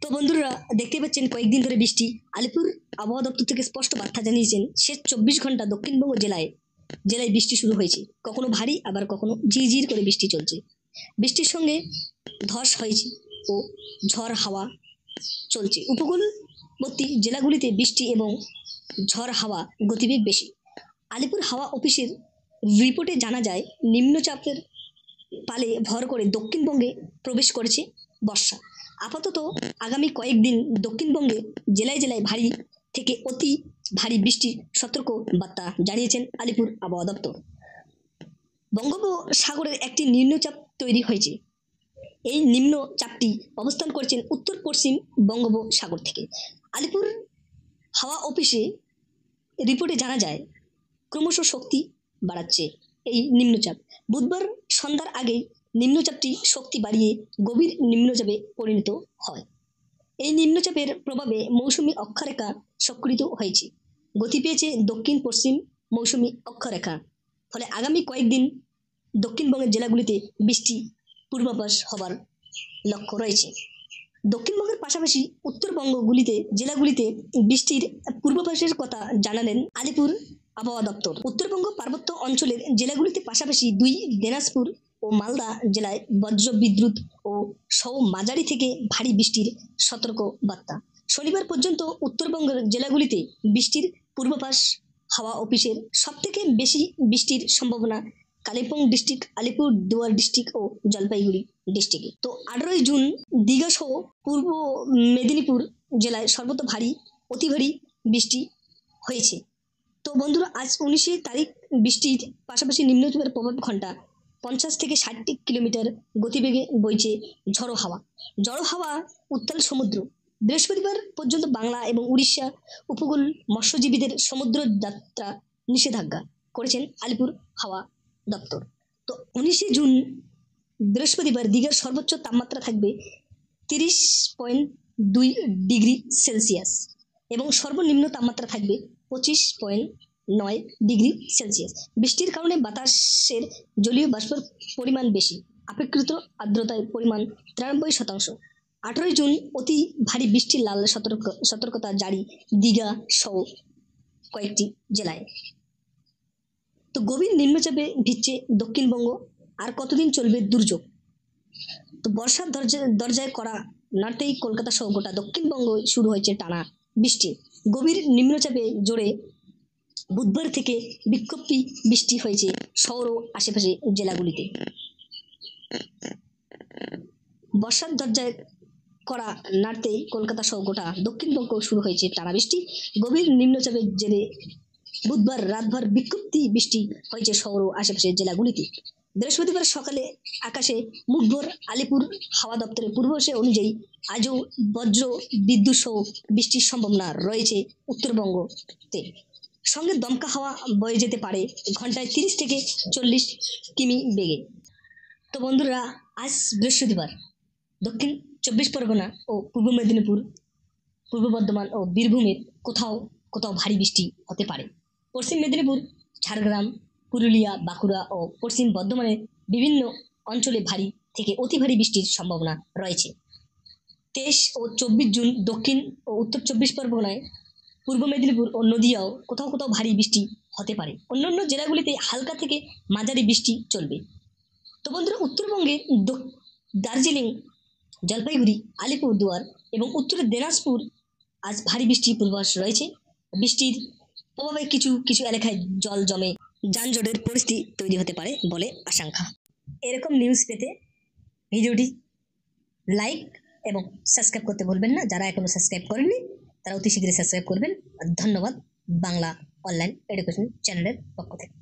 তো বন্ধুরা দেখতে পাচ্ছেন কয়েকদিন ধরে বৃষ্টি। আলিপুর আবহাওয়া দপ্তর থেকে স্পষ্ট বার্তা জানিয়েছেন শেষ 24 ঘন্টা দক্ষিণবঙ্গ জেলায় জেলায় বৃষ্টি শুরু হয়েছে। কখনো ভারী আবার কখনো ঝিরঝির করে বৃষ্টি চলছে। বৃষ্টির সঙ্গে ধস হয়েছে ও ঝড় হাওয়া চলছে। উপকূলবর্তী জেলাগুলিতে বৃষ্টি এবং ঝড় হাওয়া গতিবেগ বেশি। আলিপুর হাওয়া অফিসের রিপোর্টে জানা যায় নিম্নচাপের পালে ভর করে দক্ষিণবঙ্গে প্রবেশ করেছে বর্ষা। আপাতত আগামী কয়েকদিন দক্ষিণবঙ্গে জেলায় জেলায় ভারী থেকে অতি ভারী বৃষ্টির সতর্ক বার্তা জানিয়েছেন আলিপুর আবহাওয়া দপ্তর। বঙ্গোপসাগরের একটি নিম্নচাপ তৈরি হয়েছে। এই নিম্নচাপটি অবস্থান করছেন উত্তর পশ্চিম বঙ্গোপসাগর থেকে। আলিপুর হাওয়া অফিসে রিপোর্টে জানা যায় ক্রমশ শক্তি বাড়াচ্ছে এই নিম্নচাপ। বুধবার সন্ধ্যার আগে নিম্নচাপটি শক্তি বাড়িয়ে গভীর নিম্নচাপে পরিণত হয়। এই নিম্নচাপের প্রভাবে মৌসুমী অক্ষরেখা সক্রিয় হয়েছে, গতি পেয়েছে দক্ষিণ পশ্চিম মৌসুমী অক্ষরেখা। ফলে আগামী কয়েকদিন দক্ষিণবঙ্গের জেলাগুলিতে বৃষ্টি পূর্বাভাস হবার লক্ষ্য রয়েছে। দক্ষিণবঙ্গের পাশাপাশি উত্তরবঙ্গগুলিতে জেলাগুলিতে বৃষ্টির পূর্বাভাসের কথা জানালেন আলিপুর আবহাওয়া দপ্তর। উত্তরবঙ্গ পার্বত্য অঞ্চলের জেলাগুলিতে পাশাপাশি দিনাজপুর ও মালদা জেলায় বজ্র বিদ্যুৎ ও সহ মাঝারি থেকে ভারী বৃষ্টির সতর্ক বার্তা। শনিবার পর্যন্ত উত্তরবঙ্গের জেলাগুলিতে বৃষ্টির পূর্বাভাস। হাওয়া অফিসের সবথেকে বেশি বৃষ্টির সম্ভাবনা কালিম্পং ডিস্ট্রিক্ট, আলিপুরদুয়ার ডিস্ট্রিক্ট ও জলপাইগুড়ি ডিস্ট্রিক্টে। তো 18 জুন দীঘা সহ পূর্ব মেদিনীপুর জেলায় সর্বত্র ভারী অতি ভারী বৃষ্টি হয়েছে। তো বন্ধুরা আজ 19 তারিখ বৃষ্টির পাশাপাশি নিম্নচাপের প্রভাব ঘন্টা 50 থেকে 60 কিলোমিটার গতিবেগে বইছে ঝড়ো হাওয়া। ঝড়ো হাওয়া উত্তাল সমুদ্র। বৃহস্পতিবার পর্যন্ত বাংলা এবং উড়িষ্যা উপকূল মৎস্যজীবীদের সমুদ্র যাত্রা নিষেধাজ্ঞা করেছেন আলিপুর হাওয়া দপ্তর। তো 19 জুন বৃহস্পতিবার দীঘার সর্বোচ্চ তাপমাত্রা থাকবে 30.2 ডিগ্রি সেলসিয়াস এবং সর্বনিম্ন তাপমাত্রা থাকবে 25.9 ডিগ্রি সেলসিয়াস। বৃষ্টির কারণে বাতাসের জলীয় বাষ্পের পরিমাণ বেশি, অপেক্ষিত আর্দ্রতার পরিমাণ 93%। 18 জুন অতি ভারী বৃষ্টির লাল সতর্কতা জারি দীঘা সহ কয়েকটি জেলায়। তো গভীর নিম্নচাপে ভিজছে দক্ষিণবঙ্গ। আর কতদিন চলবে দুর্যোগ? তো বর্ষার দরজায় করা নাড়তেই কলকাতা সহ গোটা দক্ষিণবঙ্গ শুরু হয়েছে টানা বৃষ্টি। গভীর নিম্নচাপে জোরে বুধবার থেকে বিক্ষিপ্ত বৃষ্টি হয়েছে শহর ও আশেপাশে জেলাগুলিতে। বর্ষার দরজায় করা নাড়তেই কলকাতা সহ গোটা দক্ষিণবঙ্গ শুরু হয়েছে টানা বৃষ্টি। গভীর নিম্নচাপের জেরে বুধবার রাতভর বিক্ষিপ্ত বৃষ্টি হয়েছে শহর ও আশেপাশের জেলাগুলিতে। বৃহস্পতিবার সকালে আকাশে মুখভর। আলিপুর হাওয়া দপ্তরের পূর্বাভাস অনুযায়ী আজও বজ্র বিদ্যুৎ সহ বৃষ্টির সম্ভাবনা রয়েছে উত্তরবঙ্গতে। সঙ্গে দমকা হাওয়া বয়ে যেতে পারে ঘন্টায় 30 থেকে 40 কিমি বেগে। তো বন্ধুরা আজ বৃহস্পতিবার দক্ষিণ 24 পরগনা ও পূর্ব মেদিনীপুর, পূর্ব বর্ধমান ও বীরভূমের কোথাও কোথাও ভারী বৃষ্টি হতে পারে। পশ্চিম মেদিনীপুর, ঝাড়গ্রাম, পুরুলিয়া, বাঁকুড়া ও পশ্চিম বর্ধমানের বিভিন্ন অঞ্চলে ভারী থেকে অতি ভারী বৃষ্টির সম্ভাবনা রয়েছে। 23 ও 24 জুন দক্ষিণ ও উত্তর 24 পরগনায়, পূর্ব মেদিনীপুর ও নদিয়াও কোথাও কোথাও ভারী বৃষ্টি হতে পারে। অন্যান্য জেলাগুলিতে হালকা থেকে মাঝারি বৃষ্টি চলবে। তো বন্ধুরা উত্তরবঙ্গে দার্জিলিং, জলপাইগুড়ি, আলিপুরদুয়ার এবং উত্তরের দিনাজপুর আজ ভারী বৃষ্টির পূর্বাভাস রয়েছে। বৃষ্টির প্রভাবে কিছু কিছু এলাকায় জল জমে যানজটের পরিস্থিতি তৈরি হতে পারে বলে আশঙ্কা। এরকম নিউজ পেতে ভিডিওটি লাইক এবং সাবস্ক্রাইব করতে ভুলবেন না। যারা এখনো সাবস্ক্রাইব করেননি তারা অতি শীঘ্রই সাবস্ক্রাইব করবেন। ধন্যবাদ বাংলা অনলাইন এডুকেশন চ্যানেলের পক্ষ থেকে।